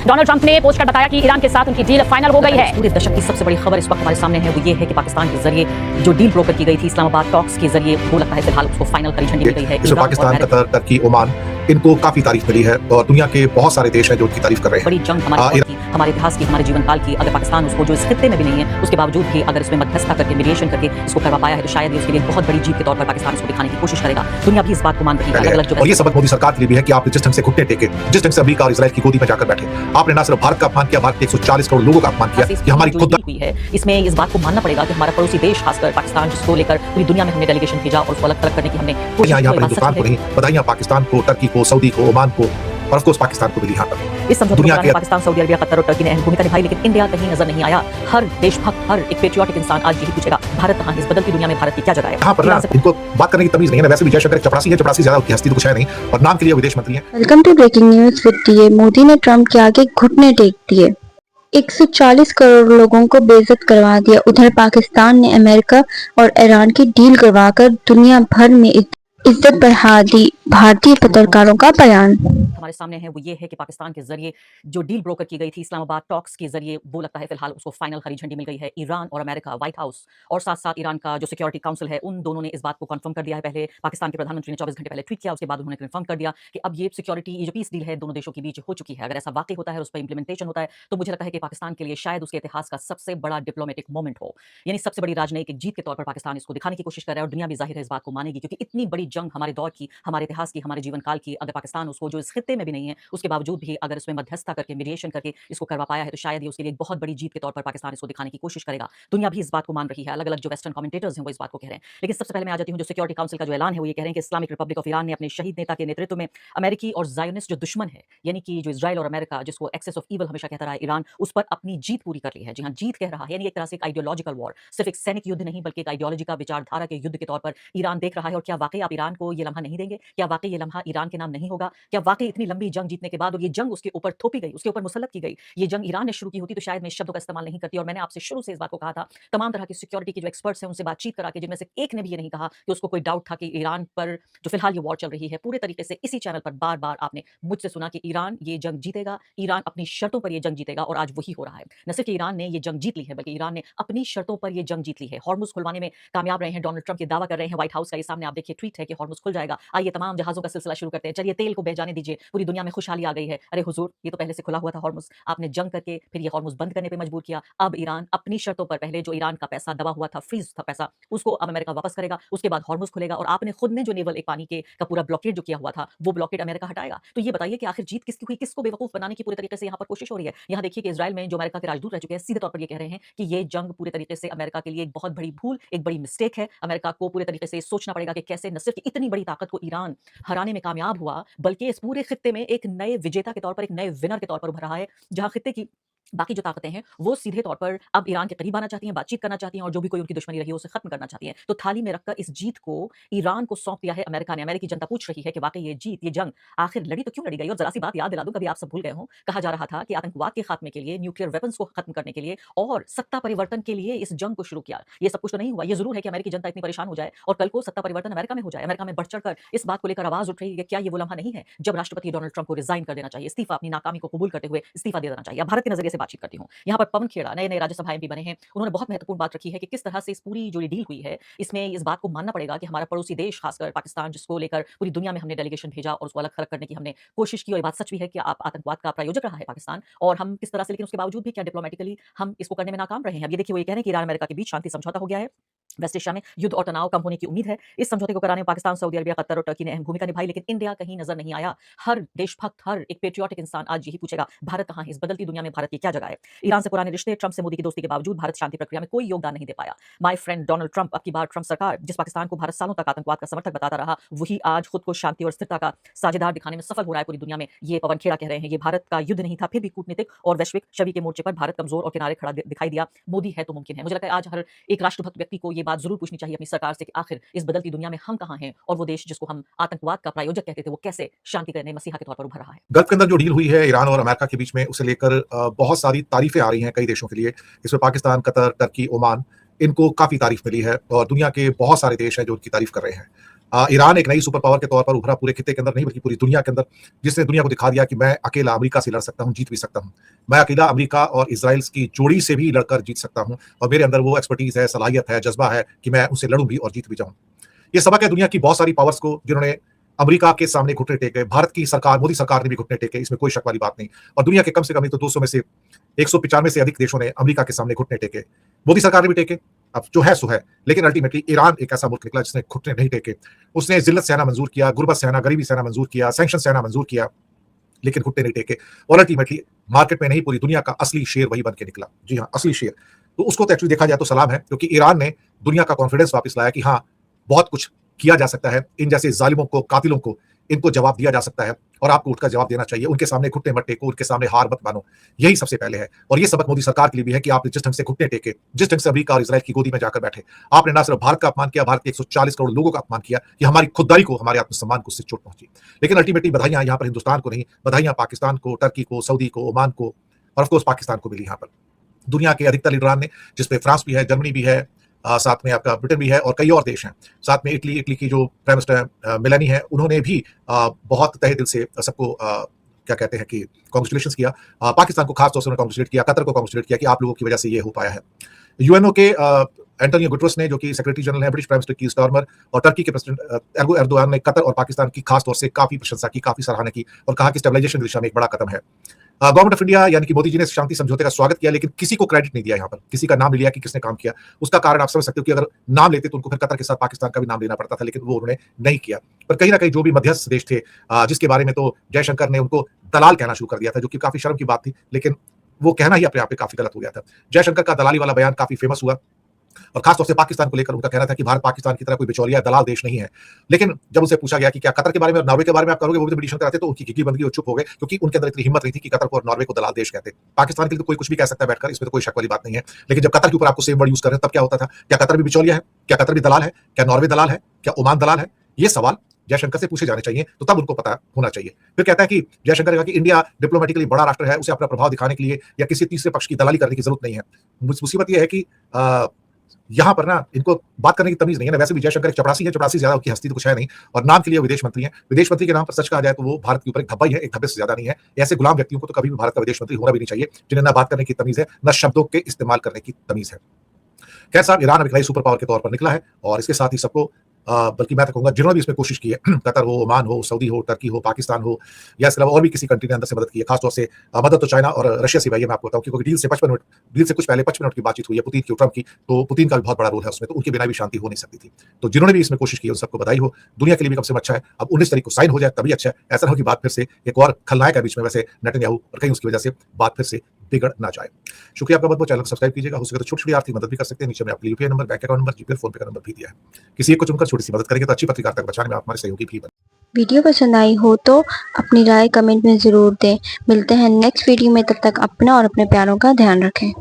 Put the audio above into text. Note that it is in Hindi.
डोनाल्ड ट्रंप ने पोस्ट कर बताया कि ईरान के साथ उनकी डील फाइनल हो गई है। पूरे दशक की सबसे बड़ी खबर इस वक्त हमारे सामने है, वो ये है कि पाकिस्तान के जरिए जो डील ब्रोकर की गई थी इस्लामाबाद टॉक्स के जरिए, वो लगता है फिलहाल उसको फाइनल हरी झंडी मिल गई है। इसमें पाकिस्तान, कतर, टर्की, ओमान इनको काफी तारीफ मिली है और दुनिया के बहुत सारे देश हैं जो उनकी तारीफ कर रहे हैं। बड़ी जंग हमारे इतिहास की, हमारे जीवन काल की, अगर पाकिस्तान उसको जो इस खित्ते में भी नहीं है उसके बावजूद भी अगर इसमें मध्यस्थता करके मीडिएशन करके इसको करवा पाया है तो शायद उसके लिए बहुत बड़ी जीत के तौर पर पाकिस्तान इसको दिखाने की कोशिश करेगा। दुनिया भी इस बात को मान रही है। अलग-अलग और ये सबक मोदी सरकार के लिए भी है कि आप जिस ढंग से घुटने टेके, जिस ढंग से अमेरिका और इजराइल की गोदी में जाकर बैठे, आपने ना सिर्फ भारत का अपमान किया, भारत के 140 करोड़ लोगों का अपमान किया कि हमारी खुद हुई है। इसमें इस बात को मानना पड़ेगा कि हमारा पड़ोसी देश खासकर पाकिस्तान, जिसको लेकर पूरी दुनिया में हमने डेलीगेशन भेजा और उसको अलग-अलग करने की हमने यहाँ पर हिंदुस्तान को नहीं, बधाइयां पाकिस्तान को, टर्की को, सऊदी को, ओमान को और ऑफ कोर्स पाकिस्तान को भी यहाँ पर। इस समझौते में पाकिस्तान, सऊदी अरबिया, कतर और टर्की ने अहम भूमिका निभाई, लेकिन इंडिया कहीं नजर नहीं आया। हर देशभक्त, हर एक पेट्रियोटिक इंसान आज यही पूछेगा, भारत कहाँ है? इस बदलती दुनिया में भारत की क्या जगह है? यहाँ पर इनको बात करने की तमीज नहीं है। वैसे भी जयशंकर चपरासी है, चपरासी ज्यादा उसकी हस्ती तो कुछ है नहीं और नाम के लिए विदेश मंत्री है। Welcome to breaking news with DA. Modi ने ट्रंप के आगे घुटने टेक दिए, 140 करोड़ लोगों को बेइज्जत करवा दिया। उधर पाकिस्तान ने अमेरिका और ईरान की डील करवाकर दुनिया भर में इज्जत बढ़ा दी। भारतीय पत्रकारों का बयान हमारे सामने है, वो ये है कि पाकिस्तान के जरिए जो डील ब्रोकर की गई थी इस्लामाबाद टॉक्स के जरिए, वो लगता है फिलहाल उसको फाइनल हरी झंडी मिल गई है। ईरान और अमेरिका, व्हाइट हाउस और साथ साथ ईरान का जो सिक्योरिटी काउंसिल है, उन दोनों ने इस बात को कंफर्म कर दिया है। पहले पाकिस्तान के प्रधानमंत्री ने 24 घंटे पहले ट्वीट किया, उसके बाद उन्होंने कंफर्म कर दिया कि अब ये सिक्योरिटी, ये जो पीस डील है दोनों देशों के बीच हो चुकी है। अगर ऐसा वाकई होता है, उस पर इंप्लीमेंटेशन होता है, तो मुझे लगता है कि पाकिस्तान के लिए शायद उसके इतिहास का सबसे बड़ा डिप्लोमेटिक मोमेंट हो, यानी सबसे बड़ी राजनयिक जीत के तौर पर पाकिस्तान इसको दिखाने की कोशिश कर रहा है और दुनिया भी जाहिर है इस बात को मानेगी, क्योंकि इतनी बड़ी जंग हमारे दौर की, हमारे इतिहास की, हमारे जीवन काल की, अगर पाकिस्तान उसको जो इस खित्ते में भी नहीं है उसके बावजूद भी अगर इसमें मध्यस्थता करके मीडिएशन करके इसको करवा पाया है तो शायद ये उसके लिए एक बहुत बड़ी जीत के तौर पर पाकिस्तान इसको दिखाने की कोशिश करेगा। दुनिया भी इस बात को मान रही है। अलग-अलग जो वेस्टर्न कमेंटेटर्स हैं वो इस बात को कह रहे हैं। लेकिन सबसे पहले मैं आ जाती हूं जो सिक्योरिटी काउंसिल का जो ऐलान है, वो ये कह रहे हैं कि इस्लामिक रिपब्लिक ऑफ ईरान ने अपने शहीद नेता के नेतृत्व में अमेरिकी और जायोनिस्ट जो दुश्मन है, यानी कि जो इजराइल और अमेरिका, जिसको एक्सेस ऑफ ईवल हमेशा कहता रहा है ईरान, उस पर अपनी जीत पूरी कर ली है। जी हां, जीत कह रहा है, यानी एक तरह से एक आइडियोलॉजिकल वॉर, सिर्फ एक सैनिक युद्ध नहीं बल्कि एक आइडियोलॉजी का, विचारधारा के युद्ध के तौर पर ईरान देख रहा है। और क्या वाकई आप ईरान को ये लम्हा नहीं देंगे? क्या वाकई ये लम्हा ईरान के नाम नहीं होगा? क्या वाकई इतनी लंबी जंग जीतने के बाद और ये जंग उसके ऊपर थोपी गई, उसके ऊपर मुसल्लत की गई, ये जंग ईरान ने शुरू की होती तो शायद मैं इस शब्दों का इस्तेमाल नहीं करती। और मैंने आपसे शुरू से इस बात को कहा था, तमाम तरह की सिक्योरिटी के जो एक्सपर्ट्स हैं उनसे बातचीत करा के, जिनमें से एक ने भी ये नहीं कहा कि उसको कोई डाउट था कि ईरान पर जो फिलहाल ये वॉर चल रही है, पूरे तरीके से इसी चैनल पर बार बार आपने मुझसे सुना कि ईरान ये जंग जीतेगा, ईरान अपनी शर्तों पर ये जंग जीतेगा, और आज वही हो रहा है। न सिर्फ ईरान ने ये जंग जीत ली है बल्कि ईरान ने अपनी शर्तों पर ये जंग जीत ली है। हॉर्मुज खुलवाने में कामयाब रहे हैं। डोनाल्ड ट्रंप ये दावा कर रहे हैं, व्हाइट हाउस का ये सामने आप देखिए ट्वीट है कि हॉर्मुज खुल जाएगा, आइए तमाम जहाजों का सिलसिला शुरू करते हैं, चलिए तेल को बह जाने दीजिए, पूरी दुनिया में खुशहाली आ गई है। अरे हुजूर, ये तो पहले से खुला हुआ था हॉर्मुज, आपने जंग करके फिर ये हॉर्मुज बंद करने पे मजबूर किया। अब ईरान अपनी शर्तों पर, पहले जो ईरान का पैसा दबा हुआ था, फ्रीज था पैसा, उसको अब अमेरिका वापस करेगा, उसके बाद हॉर्मुज खुलेगा और आपने खुद ने जो नेवल एक पानी के का पूरा ब्लॉकेड जो किया हुआ था, वो ब्लॉकेड अमेरिका हटाएगा। तो ये बताइए कि आखिर जीत किसकी हुई? किसको बेवकूफ बनाने की पूरे तरीके से यहाँ पर कोशिश हो रही है? यहाँ देखिए कि इजराइल में जो अमेरिका के राजदूत रह चुके हैं, सीधे तौर पर ये कह रहे हैं कि ये जंग पूरे तरीके से अमेरिका के लिए एक बहुत बड़ी भूल, एक बड़ी मिस्टेक है। अमेरिका को पूरे तरीके से सोचना पड़ेगा कि कैसे न सिर्फ इतनी बड़ी ताकत को ईरान हराने में कामयाब हुआ, बल्कि इस पूरे खित्ते में एक नए विजेता के तौर पर, एक नए विनर के तौर पर उभर रहा है, जहां खित्ते की बाकी जो ताकतें हैं वो सीधे तौर पर अब ईरान के करीब आना चाहती हैं, बातचीत करना चाहती हैं और जो भी कोई उनकी दुश्मनी रही है उसे खत्म करना चाहती हैं। तो थाली में रखकर इस जीत को ईरान को सौंप दिया है अमेरिका ने। अमेरिकी जनता पूछ रही है कि वाकई ये जीत, ये जंग आखिर लड़ी तो क्यों लड़ी गई? और जरा सी बात याद दिला दूं, कभी आप सब भूल गए हो, कहा जा रहा था कि आतंकवाद के खात्मे के लिए, न्यूक्लियर वेपन्स को खत्म करने के लिए और सत्ता परिवर्तन के लिए इस जंग को शुरू किया। ये सब कुछ तो नहीं हुआ। ये जरूर है कि अमेरिकी जनता इतनी परेशान हो जाए और कल को सत्ता परिवर्तन अमेरिका में हो जाए। अमेरिका में बढ़ चढ़कर इस बात को लेकर आवाज उठ रही है कि क्या ये वो लम्हा नहीं है जब राष्ट्रपति डोनाल्ड ट्रंप को रिजाइन कर देना चाहिए, इस्तीफा, अपनी नाकामी को कबूल करते हुए इस्तीफा दे देना चाहिए। भारत के नजरिए से बातचीत करती हूँ। यहाँ पर पवन खेड़ा नए राज्यसभा एमपी बने हैं, उन्होंने बहुत महत्वपूर्ण बात रखी है कि किस तरह से इस पूरी जो डील हुई है, इसमें इस बात को मानना पड़ेगा कि हमारा पड़ोसी देश खासकर पाकिस्तान, जिसको लेकर पूरी दुनिया में हमने डेलीगेशन भेजा और उसको अलग थलग करने की हमने कोशिश की, और ये बात सच भी है कि आप आतंकवाद का प्रायोजक रहा है पाकिस्तान, और हम किस तरह से, लेकिन उसके बावजूद भी क्या डिप्लोमेटिकली हम इसको करने में नाकाम रहे हैं। अब ये देखिए वो ये कह रहे हैं कि ईरान अमेरिका के बीच शांति समझौता हो गया है, वेस्ट एशिया में युद्ध और तनाव कम होने की उम्मीद है। इस समझौते को कराने में पाकिस्तान, सऊदी अरबिया, कतर और टर्की ने अहम भूमिका निभाई, लेकिन इंडिया कहीं नजर नहीं आया। हर देशभक्त, हर एक पेट्रियोटिक इंसान आज यही पूछेगा, भारत कहाँ है? इस बदलती दुनिया में भारत की क्या जगह है? ईरान से पुराने रिश्ते, ट्रंप से मोदी की दोस्ती के बावजूद भारत शांति प्रक्रिया में कोई योगदान नहीं दे पाया। माय फ्रेंड डोनाल्ड ट्रंप, अब की बार ट्रंप सरकार, जिस पाकिस्तान को भारत सालों तक आतंकवाद का समर्थक बताता रहा, वही आज खुद को शांति और स्थिरता का साझेदार दिखाने में सफल हो रहा है पूरी दुनिया में। ये पवन खेड़ा कह रहे हैं, ये भारत का युद्ध नहीं था, फिर भी कूटनीतिक और वैश्विक छवि के मोर्चे पर भारत कमजोर और किनारे खड़ा दिखाई दिया। मोदी है तो मुमकिन है। मुझे लगता है आज हर एक राष्ट्रभक्त व्यक्ति को ये बात जरूर पूछनी चाहिए अपनी सरकार से कि आखिर इस बदलती दुनिया में हम कहां हैं, और वो देश जिसको हम आतंकवाद का प्रायोजक कहते थे, वो कैसे शांति करने मसीहा के तौर पर उभर रहा है। गल्फ के अंदर जो डील हुई है ईरान और अमेरिका के बीच में, उसे लेकर बहुत सारी तारीफें आ रही हैं कई देशों के लिए। इसमें पाकिस्तान, कतर, टर्की, ओमान इनको काफी तारीफ मिली है और दुनिया के बहुत सारे देश हैं जो उनकी तारीफ कर रहे हैं। ईरान एक नई सुपर पावर के तौर पर उभरा पूरे खित्ते के अंदर नहीं बल्कि पूरी दुनिया के अंदर, जिसने दुनिया को दिखा दिया कि मैं अकेला अमेरिका से लड़ सकता हूं, जीत भी सकता हूं। मैं अकेला अमेरिका और इजराइल की जोड़ी से भी लड़कर जीत सकता हूं और मेरे अंदर वो एक्सपर्टीज है, सलाहियत है, जज्बा है कि मैं उनसे लड़ूं भी और जीत भी जाऊं। ये सबक है दुनिया की बहुत सारी पावर्स को जिन्होंने अमेरिका के सामने घुटने टेके। भारत की सरकार, मोदी सरकार ने भी घुटने टेके, इसमें कोई शक वाली बात नहीं। और दुनिया के कम से कम तो 200 में से 195 से अधिक देशों ने अमेरिका के सामने घुटने टेके। मोदी सरकार ने भी टेके, अब जो है सो है। लेकिन अल्टीमेटली ईरान एक ऐसा मुल्क निकला जिसने घुटने नहीं टेके। उसने जिल्लत सहना मंजूर किया, गुर्बत सहना, गरीबी सहना मंजूर किया, सैंक्शन सहना मंजूर किया, लेकिन घुटने नहीं टेके। और अल्टीमेटली मार्केट में नहीं, पूरी दुनिया का असली शेर वही बन के निकला। जी हाँ, असली शेर। तो उसको तो एक्चुअली देखा जाए तो सलाम है, क्योंकि ईरान ने दुनिया का कॉन्फिडेंस वापस लाया कि हाँ, बहुत कुछ किया जा सकता है। इन जैसे जालिमों को, कातिलों को, इनको जवाब दिया जा सकता है और आपको उठकर जवाब देना चाहिए। उनके सामने घुटने मत टेको, उनके सामने हार मत मानो। यही सबसे पहले है। और ये सबक मोदी सरकार के लिए भी है कि आपने जिस ढंग से घुटने टेके, जिस ढंग से अमेरिका और इजराइल की गोदी में जाकर बैठे, आपने ना सिर्फ भारत का अपमान किया, भारत के 140 करोड़ लोगों का अपमान किया, कि हमारी खुददारी को, हमारे आत्मसम्मान को उससे चोट पहुंची। लेकिन अल्टीमेटली बधाइयां यहाँ पर हिंदुस्तान को नहीं, बधाइयां पाकिस्तान को, टर्की को, सऊदी को, ओमान को और ऑफकोर्स पाकिस्तान को मिली। यहाँ पर दुनिया के अधिकतर लीडरान ने, जिसपे फ्रांस भी है, जर्मनी भी है, साथ में आपका ब्रिटेन भी है और कई और देश हैं, साथ में इटली की जो प्राइम मिनिस्टर मेलानी है, उन्होंने भी बहुत तहे दिल से सबको क्या कहते हैं कि कांग्रेचुलेशंस किया। पाकिस्तान को खास तौर से उन्होंने कांग्रेचुलेट किया, कतर को कांग्रेचुलेट किया कि आप लोगों की वजह से ये हो पाया है। यूएनओ के एंटोनियो गुटरेस ने, जो कि सेक्रेटरी जनरल है, ब्रिटिश प्राइम मिनिस्टर की स्टारमर, और टर्की के प्रेसिडेंट एर्दोगान ने कतर और पाकिस्तान की खास तौर से काफी प्रशंसा की, काफी सराहना की और कहा कि स्टेबलाइजेशन की दिशा में एक बड़ा कदम है। गवर्नमेंट ऑफ इंडिया यानी कि मोदी जी ने शांति समझौते का स्वागत किया, लेकिन किसी को क्रेडिट नहीं दिया। यहाँ पर किसी का नाम नहीं लिया कि किसने काम किया। उसका कारण आप समझ सकते हो कि अगर नाम लेते तो उनको फिर कतर के साथ पाकिस्तान का भी नाम लेना पड़ता था, लेकिन वो उन्होंने नहीं किया। पर कहीं ना कहीं जो भी मध्यस्थ देश थे, जिसके बारे में तो जयशंकर ने उनको दलाल कहना शुरू कर दिया था, जो कि काफी शर्म की बात थी, लेकिन वो कहना ही अपने आप में काफी गलत हो गया था। जयशंकर का दलाली वाला बयान काफी फेमस हुआ और खासतौर से पाकिस्तान को लेकर उनका कहना था कि भारत पाकिस्तान की तरह कोई बिचौलिया दलाल देश नहीं है। लेकिन जब उनसे पूछा गया कि क्या कतर के बारे में और नॉर्वे के बारे में आप करोगे, वो भी पिटीशन कराते, तो उनकी खिड़की बंद की, वो चुप हो गए, क्योंकि उनके अंदर इतनी हिम्मत नहीं थी कि कतर को और नॉर्वे को दलाल देश कहते। पाकिस्तान के लिए तो कोई कुछ भी कह सकता है बैठकर, इसमें तो कोई शक वाली बात नहीं है। लेकिन जब कतर के ऊपर आपको सेम वर्ड यूज कर रहे हैं, तब क्या होता था? क्या कतर भी बिचौलिया है? क्या कतर भी दलाल है? क्या नॉर्वे दलाल है? क्या ओमान दलाल है? ये सवाल जयशंकर से पूछे जाने चाहिए, तो तब उनको पता होना चाहिए। फिर कहता है कि जयशंकर ने कहा कि इंडिया डिप्लोमेटिकली बड़ा राष्ट्र है, उसे अपना प्रभाव दिखाने के लिए या किसी तीसरे पक्ष की दलाली करने की जरूरत नहीं है। मुसीबत यह है कि यहाँ पर ना इनको बात करने की तमीज नहीं है ना। वैसे भी जयशंकर एक चपरासी है, चपरासी ज्यादा, उनकी हस्ती तो कुछ है नहीं, और नाम के लिए विदेश मंत्री हैं। विदेश मंत्री के नाम पर सच कहा जाए तो वो भारत के ऊपर एक धब्बा ही है, एक धब्बे से ज्यादा नहीं है। ऐसे गुलाम व्यक्तियों को तो कभी भी भारत का विदेश मंत्री होना भी नहीं चाहिए, जिन्हें ना बात करने की तमीज है, ना शब्दों के इस्तेमाल करने की तमीज है। खैर साहब, ईरान एक नई सुपर पावर के तौर पर निकला है और इसके साथ ही सबको बल्कि मैं तो कहूंगा जिन्होंने भी इसमें कोशिश की है, कतर हो, ओमान हो, सऊदी हो, टर्की हो, पाकिस्तान हो, या इसके अलावा और भी किसी कंट्री ने अंदर से मदद की है। खासतौर से मदद तो चाइना और रशिया से भाई मैं आपको बताऊं, क्योंकि डील से कुछ पहले 55 मिनट की बातचीत हुई है पुतिन की, ट्रम्प की, तो पुतिन का भी बहुत बड़ा रोल है उसमें, तो उनके बिना भी शांति हो नहीं सकती थी। तो जिन्होंने भी इसमें कोशिश की है उन सबको बधाई हो। दुनिया के लिए भी कम से कम अच्छा है। अब 19 तारीख को साइन हो जाए तभी अच्छा है। ऐसा ना हो कि बात फिर से एक और खलनायक है बीच में, वैसे नेतन्याहू, और कहीं उसकी वजह से बात फिर से बिगड़ ना जाए। शुक्रिया आपका बहुत-बहुत। चैनल को सब्सक्राइब कीजिएगा। हो सके तो छोटी-छोटी आर्थिक मदद भी कर सकते हैं। नीचे में आपके UPI number, bank account number, GPay, PhonePe का नंबर भी दिया है। किसी एक को चुनकर छोटी सी मदद करेंगे तो अच्छी पत्रकारिता को बचाने में आप हमारे सहयोगी भी बने। वीडियो पसंद आई हो तो अपनी राय कमेंट में ज़रूर दें। मिलते हैं नेक्स्ट वीडियो में, तब तक अपना और अपने प्यारों का ध्यान रखें।